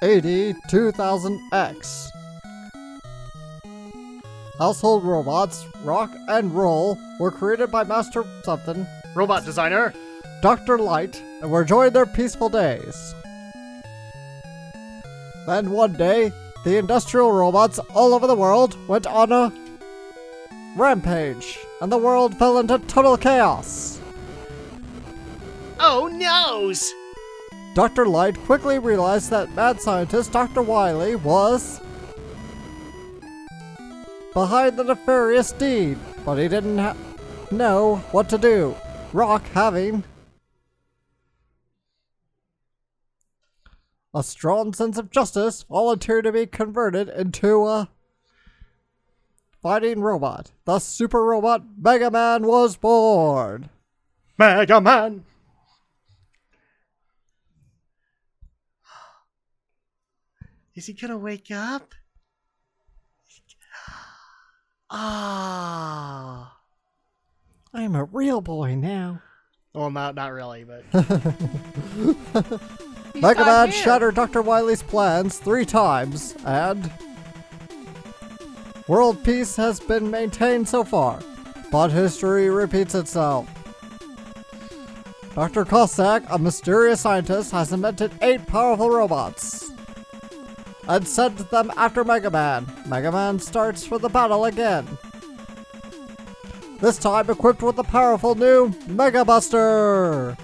80-2000X. Household robots, rock and roll, were created by Master something, Robot designer. Dr. Light, and were enjoying their peaceful days. Then one day, the industrial robots all over the world went on a rampage, and the world fell into total chaos. Oh noes! Dr. Light quickly realized that mad scientist Dr. Wily was behind the nefarious deed, but he didn't know what to do. Rock, having a strong sense of justice, volunteered to be converted into a fighting robot. The super robot Mega Man was born. Mega Man! Is he gonna wake up? Ah. I'm a real boy now. Well, not really, but... Mega Man shattered Dr. Wily's plans 3 times, and world peace has been maintained so far, but history repeats itself. Dr. Cossack, a mysterious scientist, has invented 8 powerful robots and sent them after Mega Man. Mega Man starts for the battle again. This time equipped with the powerful new Mega Buster.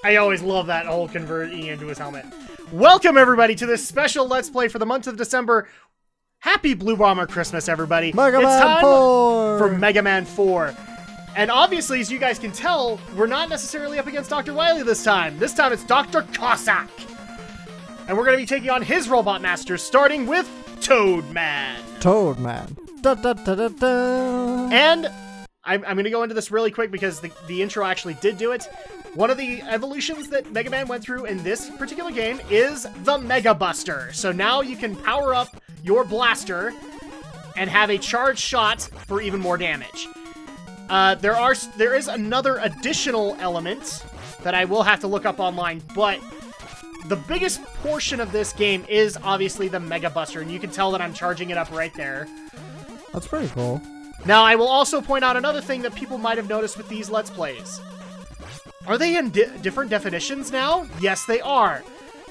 I always love that whole converting into his helmet. Welcome everybody to this special Let's Play for the month of December. Happy Blue Bomber Christmas, everybody. Mega it's Man time 4! for Mega Man 4. And obviously, as you guys can tell, we're not necessarily up against Dr. Wily this time. This time it's Dr. Cossack. And we're going to be taking on his robot masters, starting with Toad Man. Toad Man. Da, da, da, da, da. And I'm going to go into this really quick because the intro actually did do it. One of the evolutions that Mega Man went through in this particular game is the Mega Buster. So now you can power up your blaster and have a charged shot for even more damage. There is another additional element that I will have to look up online, but the biggest portion of this game is obviously the Mega Buster, and you can tell that I'm charging it up right there. That's pretty cool. Now, I will also point out another thing that people might have noticed with these Let's Plays. Are they in different definitions now? Yes, they are.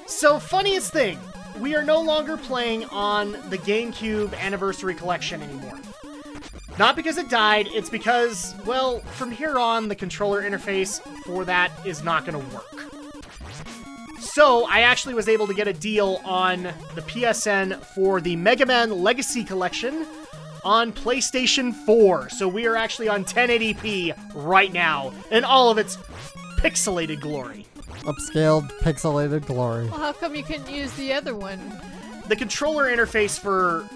So, funniest thing, we are no longer playing on the GameCube Anniversary Collection anymore. Not because it died, it's because, well, from here on, the controller interface for that is not going to work. So, I actually was able to get a deal on the PSN for the Mega Man Legacy Collection on PlayStation 4. So we are actually on 1080p right now, in all of its pixelated glory. Upscaled, pixelated glory. Well, how come you couldn't use the other one? The controller interface for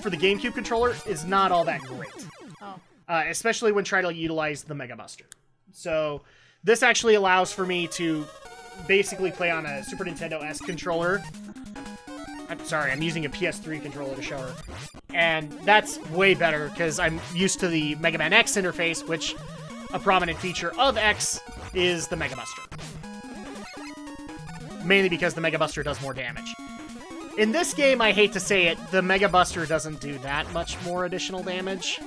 the GameCube controller is not all that great. Oh. Especially when trying to utilize the Mega Buster. So this actually allows for me to basically play on a Super Nintendo S controller. I'm sorry, I'm using a PS3 controller to show her. And that's way better because I'm used to the Mega Man X interface, which a prominent feature of X is the Mega Buster. Mainly because the Mega Buster does more damage. In this game, I hate to say it, the Mega Buster doesn't do that much more additional damage.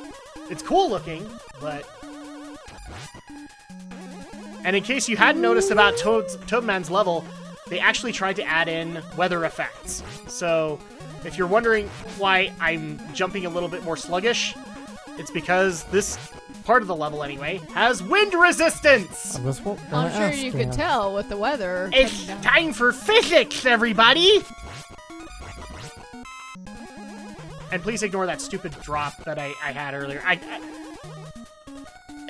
It's cool looking, but... And in case you hadn't noticed about Toadman's level, they actually tried to add in weather effects. So, if you're wondering why I'm jumping a little bit more sluggish, it's because this part of the level, anyway, has wind resistance! I'm sure you could tell with the weather. It's time for physics, everybody! And please ignore that stupid drop that I had earlier.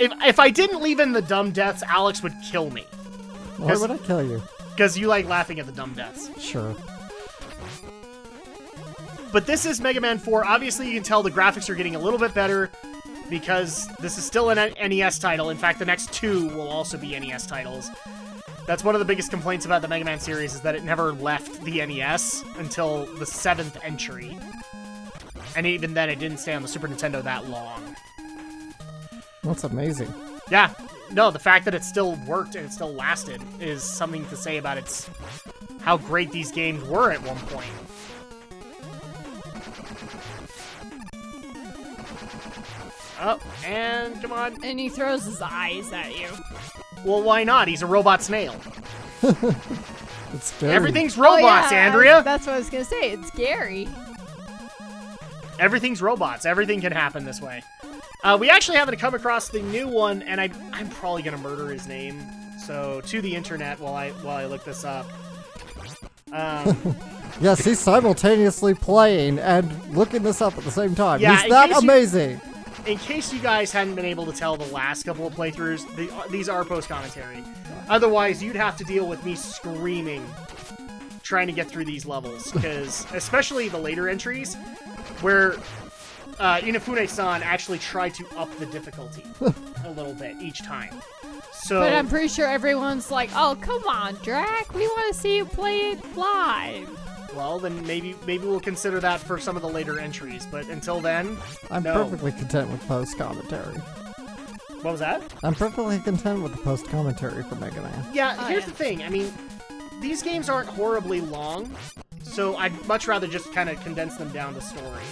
If I didn't leave in the dumb deaths, Alex would kill me. Why would I kill you? Because you like laughing at the dumb deaths. Sure. But this is Mega Man 4. Obviously, you can tell the graphics are getting a little bit better because this is still an NES title. In fact, the next 2 will also be NES titles. That's one of the biggest complaints about the Mega Man series is that it never left the NES until the 7th entry. And even then, it didn't stay on the Super Nintendo that long. That's amazing. Yeah. No, the fact that it still worked and it still lasted is something to say about how great these games were at one point. Oh, and come on. And he throws his eyes at you. Well, why not? He's a robot snail. It's scary. Everything's robots, Andrea. That's what I was gonna say. It's scary. Everything's robots. Everything can happen this way. We actually haven't come across the new one, and I'm probably gonna murder his name. So to the internet while I look this up. Yes, he's simultaneously playing and looking this up at the same time. Yeah, he's that amazing. In case you guys hadn't been able to tell the last couple of playthroughs, these are post-commentary. Otherwise, you'd have to deal with me screaming trying to get through these levels, because especially the later entries, where Inafune-san actually tried to up the difficulty a little bit each time. So, but I'm pretty sure everyone's like, "Oh, come on, Drak, we want to see you play it live." Well, then maybe we'll consider that for some of the later entries, but until then, I'm perfectly content with post-commentary. What was that? I'm perfectly content with the post-commentary for Mega Man. Yeah, here's the thing. I mean, these games aren't horribly long, so I'd much rather just kind of condense them down to story.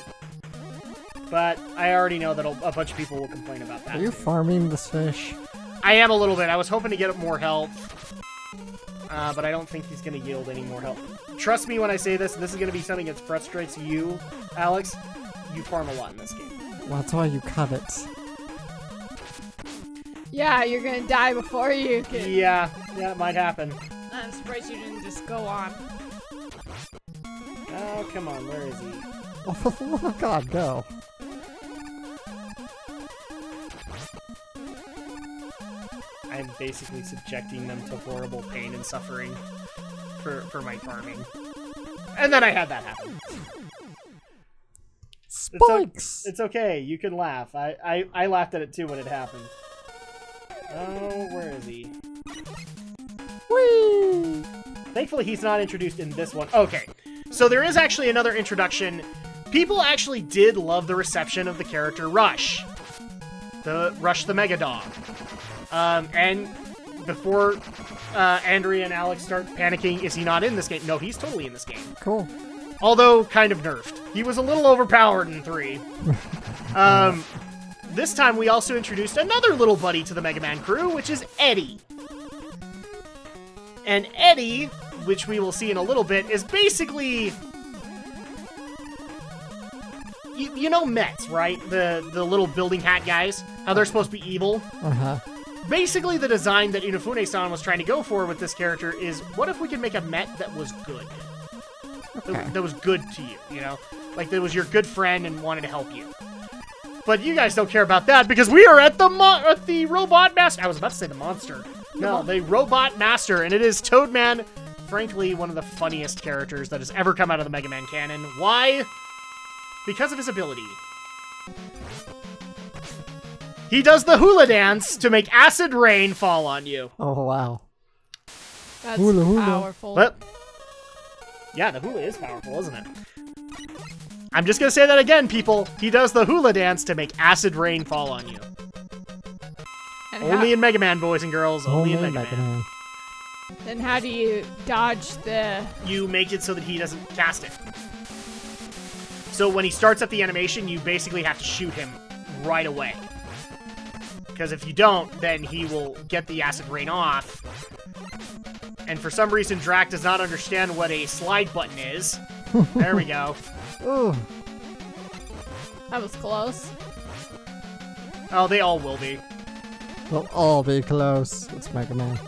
But I already know that a bunch of people will complain about that. Are you farming this fish? I am a little bit. I was hoping to get more health, but I don't think he's going to yield any more health. Trust me when I say this, and this is going to be something that frustrates you, Alex. You farm a lot in this game. Well, that's why you cut it. Yeah, you're gonna die before you can. Yeah, it might happen. I'm surprised you didn't just go on. Oh, come on, where is he? Oh, God, go. I'm basically subjecting them to horrible pain and suffering for my farming. And then I had that happen. Spikes! It's okay, you can laugh. I laughed at it too when it happened. Oh, where is he? Whee! Thankfully, he's not introduced in this one. Okay, so there is actually another introduction. People actually did love the reception of the character Rush. Rush the Mega Dog. And before Andrea and Alex start panicking, is he not in this game? No, he's totally in this game. Cool. Although, kind of nerfed. He was a little overpowered in 3. This time, we also introduced another little buddy to the Mega Man crew, which is Eddie. And Eddie, which we will see in a little bit, is basically... You know Mets, right? The little building hat guys? How they're supposed to be evil? Uh-huh. Basically, the design that Inafune-san was trying to go for with this character is, what if we could make a Met that was good? Okay. That was good to you, you know? Like, that was your good friend and wanted to help you. But you guys don't care about that because we are at the Robot Master. I was about to say the monster. No, the Robot Master, and it is Toadman. Frankly, one of the funniest characters that has ever come out of the Mega Man canon. Why? Because of his ability. He does the hula dance to make acid rain fall on you. Oh, wow. That's Hula, hula. powerful. But, yeah, the hula is powerful, isn't it? I'm just gonna say that again, people. He does the hula dance to make acid rain fall on you. And Only in Mega Man, boys and girls. Only in Mega Man. Then how do you dodge the... You make it so that he doesn't cast it. So when he starts up the animation, you basically have to shoot him right away. Because if you don't, then he will get the acid rain off. And for some reason, Drak does not understand what a slide button is. There we go. Ooh. That was close. Oh, they all will be. They'll all be close. It's Mega Man.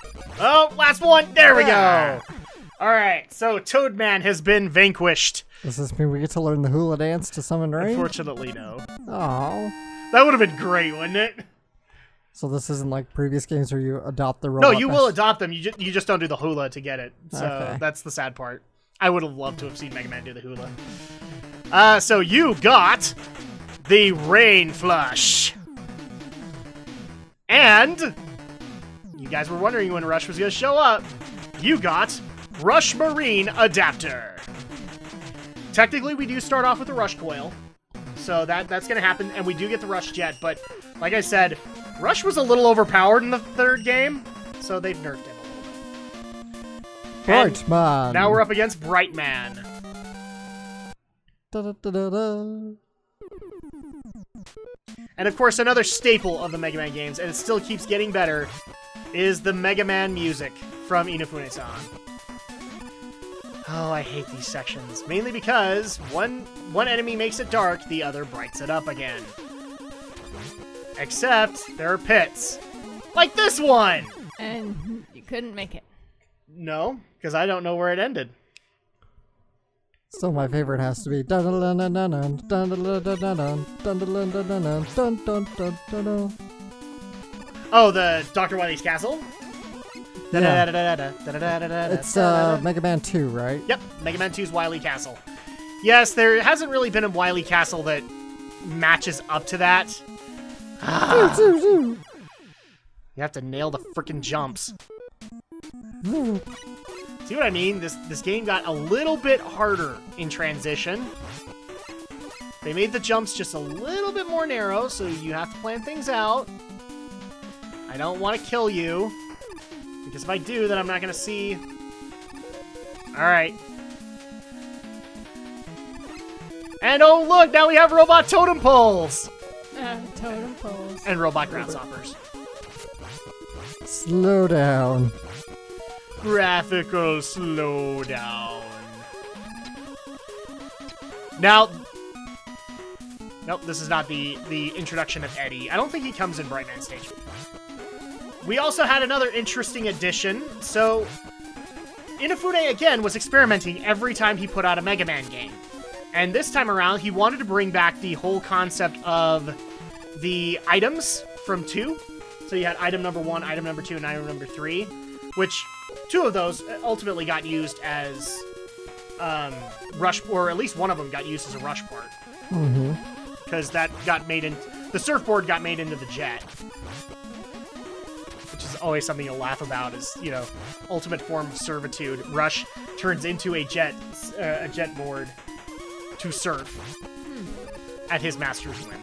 Oh, last one! There we go! Alright, so Toadman has been vanquished. Does this mean we get to learn the hula dance to summon rain? Unfortunately, no. Oh. That would have been great, wouldn't it? So this isn't like previous games where you adopt the robot. No, you will adopt them. You just don't do the hula to get it. So Okay. That's the sad part. I would have loved to have seen Mega Man do the hula. So you got the Rain Flush. And you guys were wondering when Rush was going to show up. You got Rush Marine Adapter. Technically, we do start off with the Rush Coil. So that's going to happen, and we do get the Rush Jet. But like I said, Rush was a little overpowered in the third game, so they've nerfed him a little bit. Bright Man. Now we're up against Bright Man. Da-da-da-da-da. And of course, another staple of the Mega Man games, and it still keeps getting better, is the Mega Man music from Inafune-san. Oh, I hate these sections. Mainly because one enemy makes it dark, the other brights it up again. Except, there are pits. Like this one! And you couldn't make it. No, because I don't know where it ended. So my favorite has to be dun dun dun dun dun dun dun dun dun dun dun dun dun. Oh, the Dr. Wily's Castle? Yeah. It's Mega Man 2, right? Yep, Mega Man 2's Wily Castle. Yes, there hasn't really been a Wily Castle that matches up to that. You have to nail the frickin' jumps. See what I mean? This game got a little bit harder in transition. They made the jumps just a little bit more narrow, so you have to plan things out. I don't want to kill you, because if I do, then I'm not going to see... Alright. And oh look, now we have robot totem poles! Totem poles. And robot grasshoppers. Slow down. Graphical slowdown. Now... Nope, this is not the introduction of Eddie. I don't think he comes in Bright Man Stage. We also had another interesting addition. So, Inafune, again, was experimenting every time he put out a Mega Man game. And this time around, he wanted to bring back the whole concept of the items from 2. So you had item number 1, item number 2, and item number 3. Which, 2 of those ultimately got used as rush, or at least one of them got used as a rush part. Mm-hmm. Because that got made in... The surfboard got made into the jet. Which is always something you'll laugh about, is, you know, ultimate form of servitude. Rush turns into a jet board to surf at his master's whim.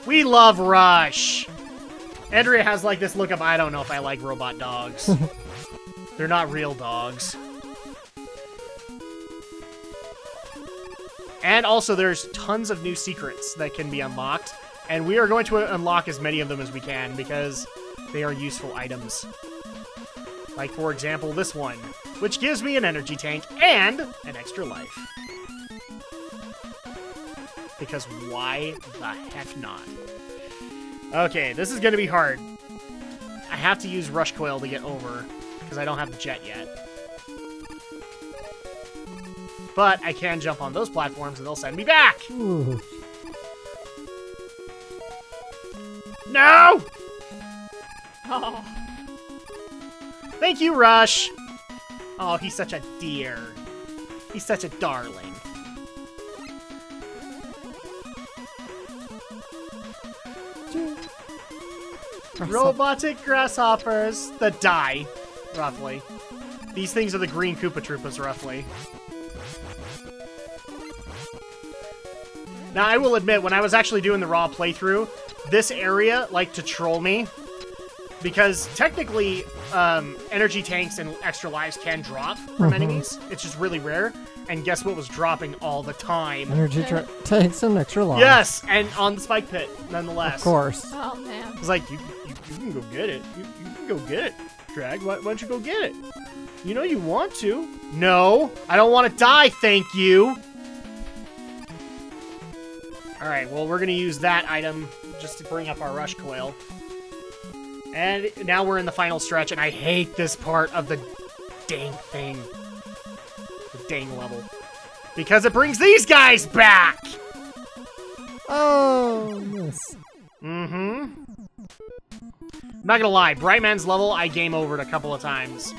We love Rush! Andrea has like this look of, I don't know if I like robot dogs. They're not real dogs. And also there's tons of new secrets that can be unlocked. And we are going to unlock as many of them as we can because they are useful items. Like, for example, this one, which gives me an energy tank and an extra life. Because why the heck not? Okay, this is going to be hard. I have to use Rush Coil to get over, because I don't have the jet yet. But I can jump on those platforms and they'll send me back! Ooh. No! Oh. Thank you, Rush! Oh, he's such a dear. He's such a darling. Robotic grasshoppers that die, roughly. These things are the green Koopa Troopas, roughly. Now, I will admit, when I was actually doing the raw playthrough, this area liked to troll me. Because technically, energy tanks and extra lives can drop from enemies. It's just really rare. And guess what was dropping all the time? Energy tanks and extra life. Yes, and on the spike pit, nonetheless. Of course. Oh, man. It's like, you can go get it. You can go get it, Drag. Why don't you go get it? You know you want to. No, I don't want to die, thank you. Alright, well, we're going to use that item just to bring up our Rush Coil. And now we're in the final stretch, and I hate this part of the dang thing. The dang level. Because it brings these guys back! Oh, yes. Mm-hmm. I'm not gonna lie, Bright Man's level, I game overed a couple of times.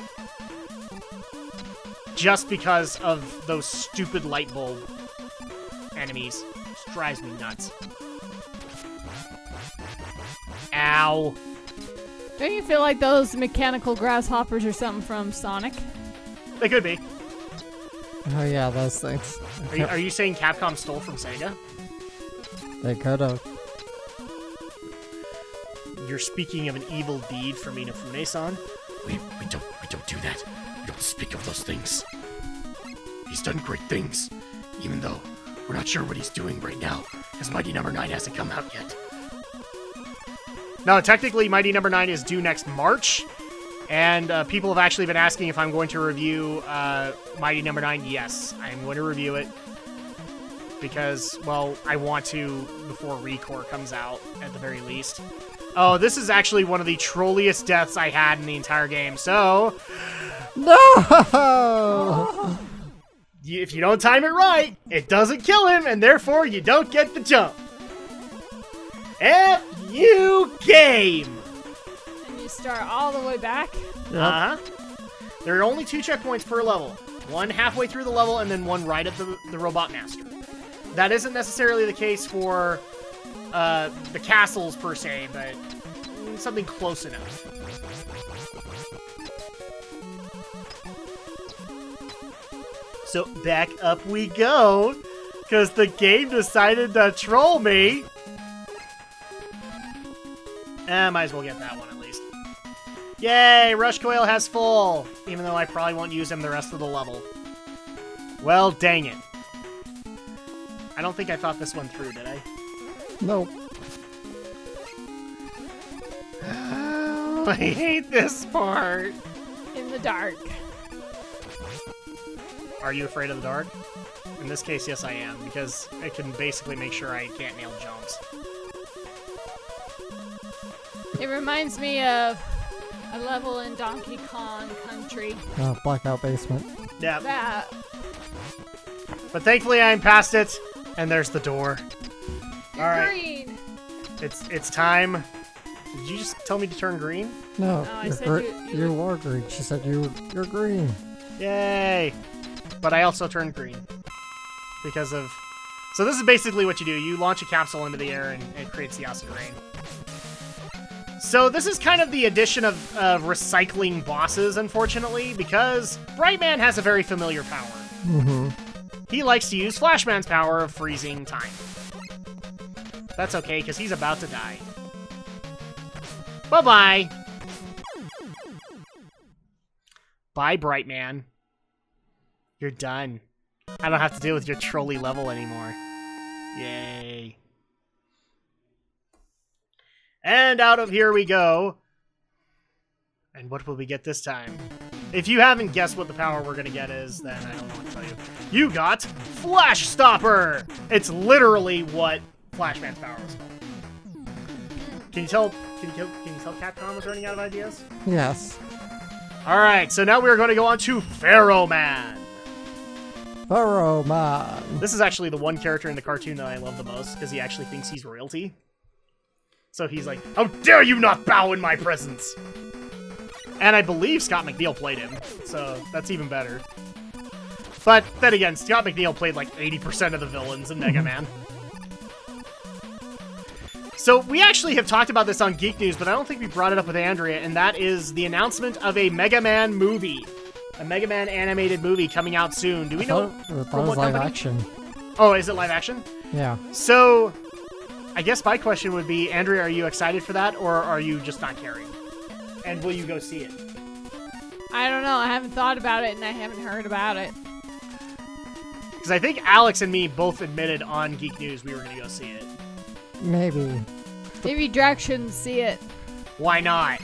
Just because of those stupid light bulb enemies. It drives me nuts. Ow. Don't you feel like those mechanical grasshoppers are something from Sonic? They could be. Oh yeah, those things. Are you saying Capcom stole from Sega? They could have. You're speaking of an evil deed from Inafune-san? We don't do that. You don't speak of those things. He's done great things, even though we're not sure what he's doing right now, because Mighty Number 9 hasn't come out yet. No, technically, Mighty Number 9 is due next March, and people have actually been asking if I'm going to review Mighty Number 9. Yes, I'm going to review it, because, well, I want to before Recore comes out, at the very least. Oh, this is actually one of the trolliest deaths I had in the entire game, so... No! If you don't time it right, it doesn't kill him, and therefore you don't get the jump. F you game! And you start all the way back? Uh-huh. There are only 2 checkpoints per level. One halfway through the level, and then one right at the Robot Master. That isn't necessarily the case for the castles, per se, but something close enough. So back up we go, because the game decided to troll me. Might as well get that one at least. Yay, Rush Coil has full, even though I probably won't use him the rest of the level. Well, dang it. I don't think I thought this one through, did I? Nope. Oh, I hate this part. In the dark. Are you afraid of the dark? In this case, yes I am, because it can basically make sure I can't nail jumps. It reminds me of a level in Donkey Kong Country. Blackout Basement. Yeah. That. But thankfully I'm past it, and there's the door. You're Alright. green. It's time. Did you just tell me to turn green? No, I said you are green. She said you're green. Yay! But I also turned green. Because of... So this is basically what you do. You launch a capsule into the air and it creates the acid rain. So this is kind of the addition of recycling bosses, unfortunately, because Brightman has a very familiar power. Mm-hmm. He likes to use Flashman's power of freezing time. That's okay, because he's about to die. Bye-bye! Bye, Brightman. You're done. I don't have to deal with your trolley level anymore. Yay. And out of here we go. And what will we get this time? If you haven't guessed what the power we're gonna get is, then I don't know what to tell you. You got Flash Stopper! It's literally what Flashman's power is called. Can you tell Capcom was running out of ideas? Yes. Alright, so now we're going to go on to Pharaoh Man. Pharaoh Man. This is actually the one character in the cartoon that I love the most, because he actually thinks he's royalty. So he's like, how dare you not bow in my presence! And I believe Scott McNeil played him, so that's even better. But then again, Scott McNeil played like 80% of the villains in Mega Man. So we actually have talked about this on Geek News, but I don't think we brought it up with Andrea, and that is the announcement of a Mega Man movie. A Mega Man animated movie coming out soon. Do we know from what live company? action. Oh, is it live action? Yeah. So, I guess my question would be, Andrea, are you excited for that, or are you just not caring? And will you go see it? I don't know. I haven't thought about it, and I haven't heard about it. Because I think Alex and me both admitted on Geek News we were going to go see it. Maybe. Maybe Drak shouldn't see it. Why not?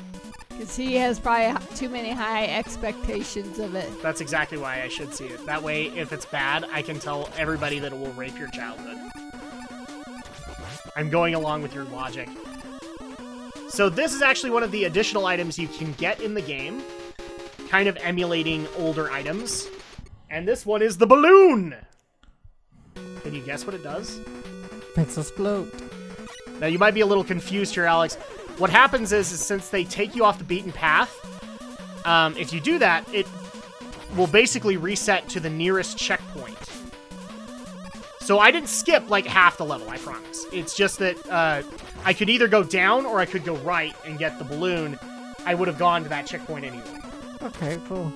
Because he has probably too many high expectations of it. That's exactly why I should see it. That way, if it's bad, I can tell everybody that it will rape your childhood. I'm going along with your logic. So this is actually one of the additional items you can get in the game, kind of emulating older items. And this one is the balloon! Can you guess what it does? Makes us float. Now, you might be a little confused here, Alex. What happens is since they take you off the beaten path, if you do that, it will basically reset to the nearest checkpoint. So I didn't skip, like, half the level, I promise. It's just that I could either go down or I could go right and get the balloon. I would have gone to that checkpoint anyway. Okay, cool.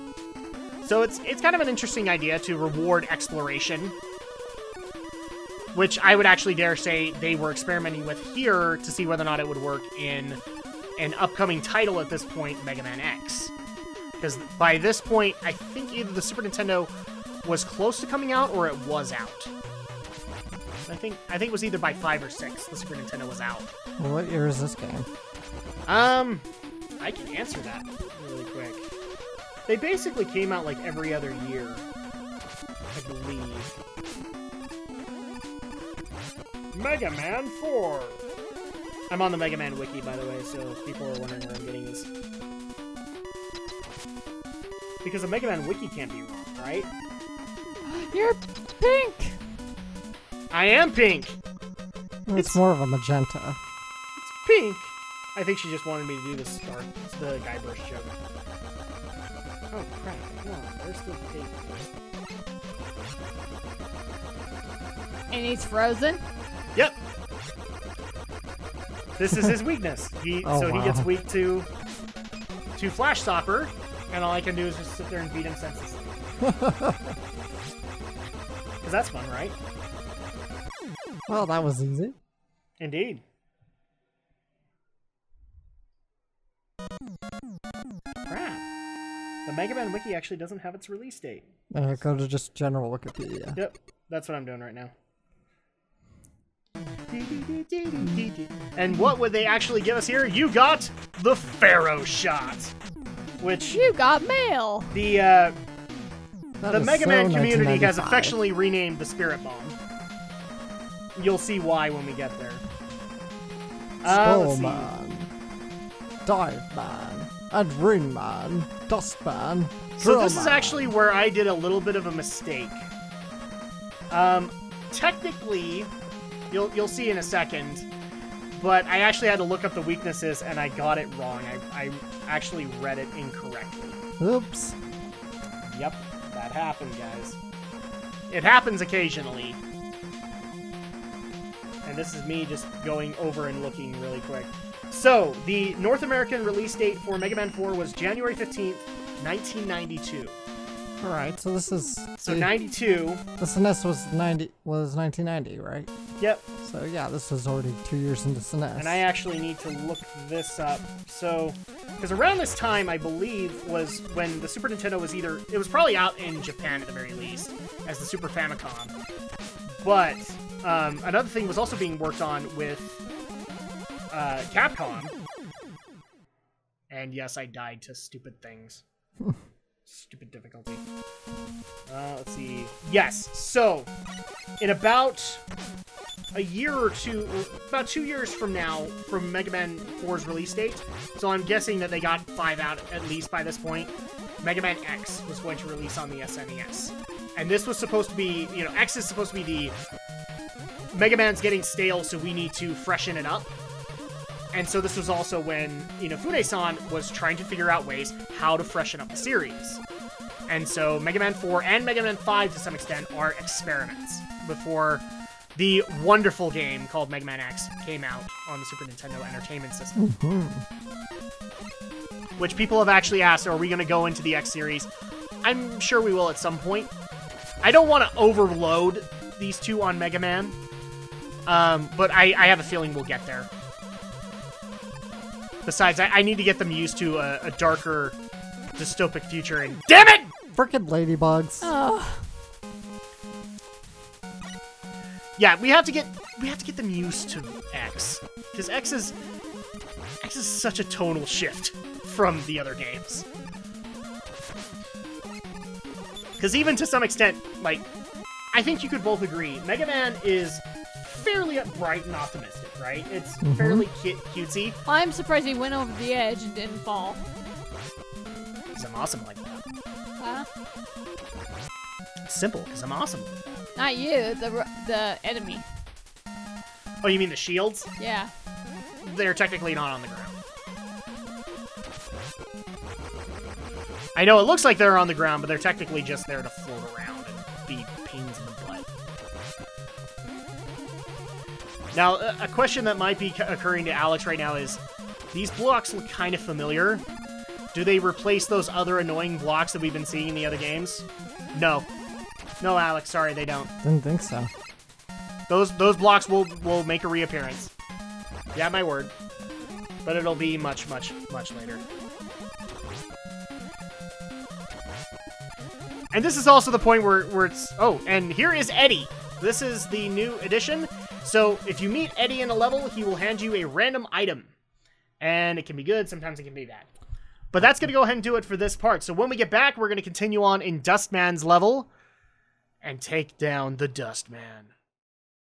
So it's kind of an interesting idea to reward exploration, which I would actually dare say they were experimenting with here to see whether or not it would work in an upcoming title at this point, Mega Man X. Because by this point, I think either the Super Nintendo was close to coming out or it was out. I think it was either by 5 or 6 the Super Nintendo was out. Well, what year is this game? I can answer that really quick. They basically came out like every other year, I believe. Mega Man 4! I'm on the Mega Man wiki, by the way, so if people are wondering where I'm getting this. Because the Mega Man wiki can't be wrong, right? You're pink! I am pink! It's more of a magenta. It's pink! I think she just wanted me to do the start. It's the Guybrush joke. Oh crap, come on, where's the pink? And he's frozen? Yep! This is his weakness. He gets weak to Flash Stopper, and all I can do is just sit there and beat him senselessly. Because that's fun, right? Well, that was easy. Indeed. Crap. The Mega Man Wiki actually doesn't have its release date. Go to just general Wikipedia. Yep, that's what I'm doing right now. And what would they actually give us here? You got the Pharaoh shot, which You got mail! the Mega Man so community has 1995. affectionately renamed the Spirit Bomb. You'll see why when we get there. Skull let's see. Man, Dive Man, and Ring Man, Dust Man, So Drill this is Man. actually where I did a little bit of a mistake. Technically, you'll see in a second, but I actually had to look up the weaknesses and I got it wrong. I actually read it incorrectly. Oops. Yep, that happened, guys. It happens occasionally. And this is me just going over and looking really quick. So, the North American release date for Mega Man 4 was January 15th, 1992. Alright, so this is... So 92. The SNES was 1990, right? Yep. So yeah, this was already 2 years into SNES. And I actually need to look this up. So, because around this time, I believe, was when the Super Nintendo was it was probably out in Japan at the very least, as the Super Famicom. But, another thing was also being worked on with Capcom. And yes, I died to stupid things. Stupid difficulty. Let's see. Yes, so, in about a year or two, about 2 years from now, from Mega Man 4's release date, so I'm guessing that they got 5 out at least by this point, Mega Man X was going to release on the SNES. And this was supposed to be, X is supposed to be the Mega Man's getting stale, so we need to freshen it up. And so this was also when, Fude-san was trying to figure out ways how to freshen up the series. And so Mega Man 4 and Mega Man 5, to some extent, are experiments before the wonderful game called Mega Man X came out on the Super Nintendo Entertainment System. Which people have actually asked, are we going to go into the X series? I'm sure we will at some point. I don't want to overload these two on Mega Man, but I have a feeling we'll get there. Besides, I need to get them used to a darker, dystopic future, and damn it! Frickin' ladybugs. Oh. Yeah, we have to get them used to X, because X is such a tonal shift from the other games. Because even to some extent, like, I think you could both agree, Mega Man is fairly bright and optimistic, right? It's fairly cutesy. I'm surprised he went over the edge and didn't fall. Because I'm awesome like that. Huh? It's simple, because I'm awesome. Not you, the enemy. Oh, you mean the shields? Yeah. They're technically not on the ground. I know it looks like they're on the ground, but they're technically just there to float around and be pains in the butt. Now, a question that might be occurring to Alex right now is, these blocks look kind of familiar. Do they replace those other annoying blocks that we've been seeing in the other games? No. No, Alex, sorry, they don't. Didn't think so. Those blocks will make a reappearance. Yeah, my word. But it'll be much, much, much later. And this is also the point where it's... Oh, and here is Eddie. This is the new edition. So if you meet Eddie in a level, he will hand you a random item. And it can be good, sometimes it can be bad. But that's going to go ahead and do it for this part. So when we get back, we're going to continue on in Dustman's level and take down the Dustman.